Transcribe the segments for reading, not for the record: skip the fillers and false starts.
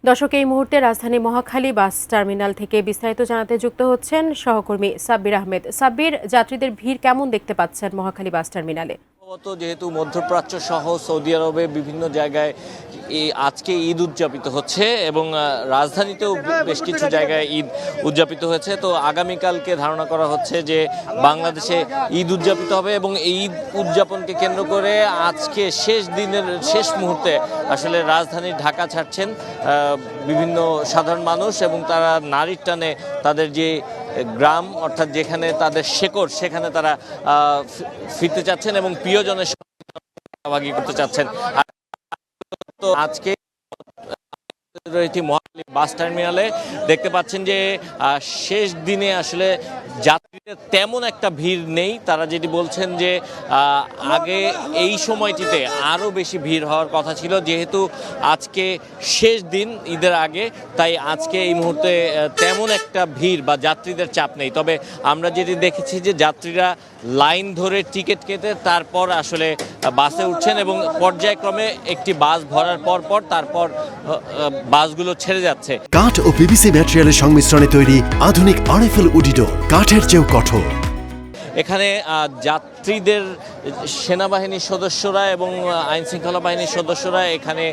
দর্শক, এই মুহূর্তে রাজধানী মহাখালী বাস টার্মিনাল থেকে বিস্তারিত জানাতে যুক্ত হচ্ছেন সহকর্মী সাব্বির আহমেদ। সাব্বির, যাত্রীদের ভিড় কেমন দেখতে পাচ্ছেন মহাখালী বাস টার্মিনালে? যেহেতু মধ্যপ্রাচ্য সহ সৌদি আরবে বিভিন্ন জায়গায় আজকে ঈদ উদযাপিত হচ্ছে এবং রাজধানীতেও বেশ কিছু জায়গায় ঈদ উদযাপিত হয়েছে, তো আগামীকালকে ধারণা করা হচ্ছে যে বাংলাদেশে ঈদ উদযাপিত হবে এবং এই ঈদ উদযাপনকে কেন্দ্র করে আজকে শেষ দিনের শেষ মুহূর্তে আসলে রাজধানী ঢাকা ছাড়ছেন বিভিন্ন সাধারণ মানুষ এবং তারা নারীর টানে তাদের যে গ্রাম অর্থাৎ যেখানে তাদের শেকড় সেখানে তারা ফিরতে চাচ্ছেন এবং প্রিয়জনের সহভাগী করতে চাচ্ছেন। তো আজকে রয়েছে মহাখালী বাস টার্মিনালে, দেখতে পাচ্ছেন যে শেষ দিনে আসলে যাত্রীদের তেমন একটা ভিড় নেই। তারা যেটি বলছেন যে আগে এই সময়টিতে আরও বেশি ভিড় হওয়ার কথা ছিল, যেহেতু আজকে শেষ দিন ঈদের আগে, তাই আজকে এই মুহূর্তে তেমন একটা ভিড় বা যাত্রীদের চাপ নেই। তবে আমরা যেটি দেখেছি যে যাত্রীরা লাইন ধরে টিকিট কেটে তারপর আসলে বাসে উঠছেন এবং পর্যায়ক্রমে একটি বাস ভরার পর তারপর বাসগুলো ছেড়ে যাচ্ছে। কাঠ ও পিভিসি ম্যাটেরিয়ালের সংমিশ্রণে তৈরি আধুনিক আরএফএল উডিডোর, কাঠের চেয়েও কঠোর। এখানে যাত্রীদের সেনাবাহিনীর সদস্যরা এবং আইনশৃঙ্খলা বাহিনীর সদস্যরা এখানে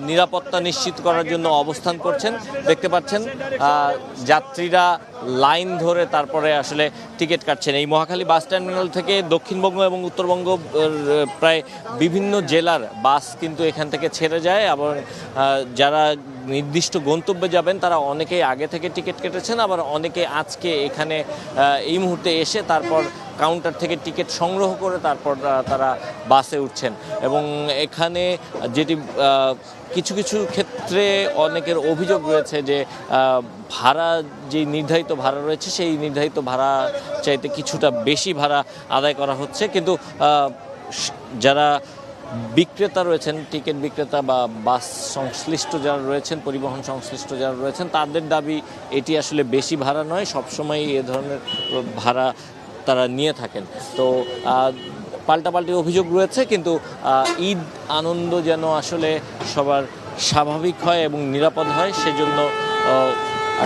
নিরাপত্তা নিশ্চিত করার জন্য অবস্থান করছেন। দেখতে পাচ্ছেন যাত্রীরা লাইন ধরে তারপরে আসলে টিকিট কাটছেন। এই মহাখালী বাস টার্মিনাল থেকে দক্ষিণবঙ্গ এবং উত্তরবঙ্গ প্রায় বিভিন্ন জেলার বাস কিন্তু এখান থেকে ছেড়ে যায় এবং যারা নির্দিষ্ট গন্তব্যে যাবেন তারা অনেকেই আগে থেকে টিকিট কেটেছেন, আবার অনেকে আজকে এখানে এই মুহূর্তে এসে তারপর কাউন্টার থেকে টিকিট সংগ্রহ করে তারপর তারা বাসে উঠছেন। এবং এখানে যেটি কিছু কিছু ক্ষেত্রে অনেকের অভিযোগ রয়েছে যে ভাড়া যে নির্ধারিত ভাড়া রয়েছে সেই নির্ধারিত ভাড়া চাইতে কিছুটা বেশি ভাড়া আদায় করা হচ্ছে, কিন্তু যারা বিক্রেতা রয়েছেন, টিকিট বিক্রেতা বা বাস সংশ্লিষ্ট যারা রয়েছেন, পরিবহন সংশ্লিষ্ট যারা রয়েছেন, তাদের দাবি এটি আসলে বেশি ভাড়া নয়, সবসময় এ ধরনের ভাড়া তারা নিয়ে থাকেন। তো পাল্টাপাল্টি অভিযোগ রয়েছে, কিন্তু ঈদ আনন্দ যেন আসলে সবার স্বাভাবিক হয় এবং নিরাপদ হয়, সেজন্য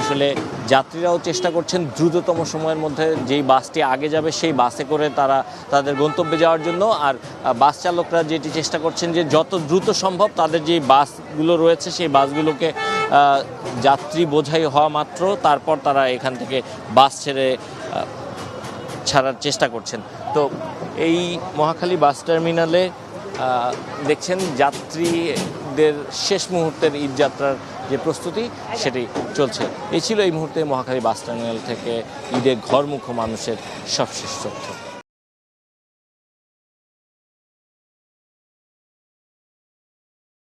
আসলে যাত্রীরাও চেষ্টা করছেন দ্রুততম সময়ের মধ্যে যেই বাসটি আগে যাবে সেই বাসে করে তারা তাদের গন্তব্যে যাওয়ার জন্য। আর বাস চালকরা যেটি চেষ্টা করছেন যে যত দ্রুত সম্ভব তাদের যে বাসগুলো রয়েছে সেই বাসগুলোকে যাত্রী বোঝাই হওয়া মাত্র তারপর তারা এখান থেকে বাস ছাড়ার চেষ্টা করছেন। তো এই মহাখালী বাস টার্মিনালে দেখছেন যাত্রীদের শেষ মুহূর্তের ঈদ যাত্রার যে প্রস্তুতি সেটি চলছে। এই ছিল এই মুহূর্তে মহাখালী বাস টার্মিনাল থেকে ঈদে ঘরমুখো মানুষের সবশেষ তথ্য।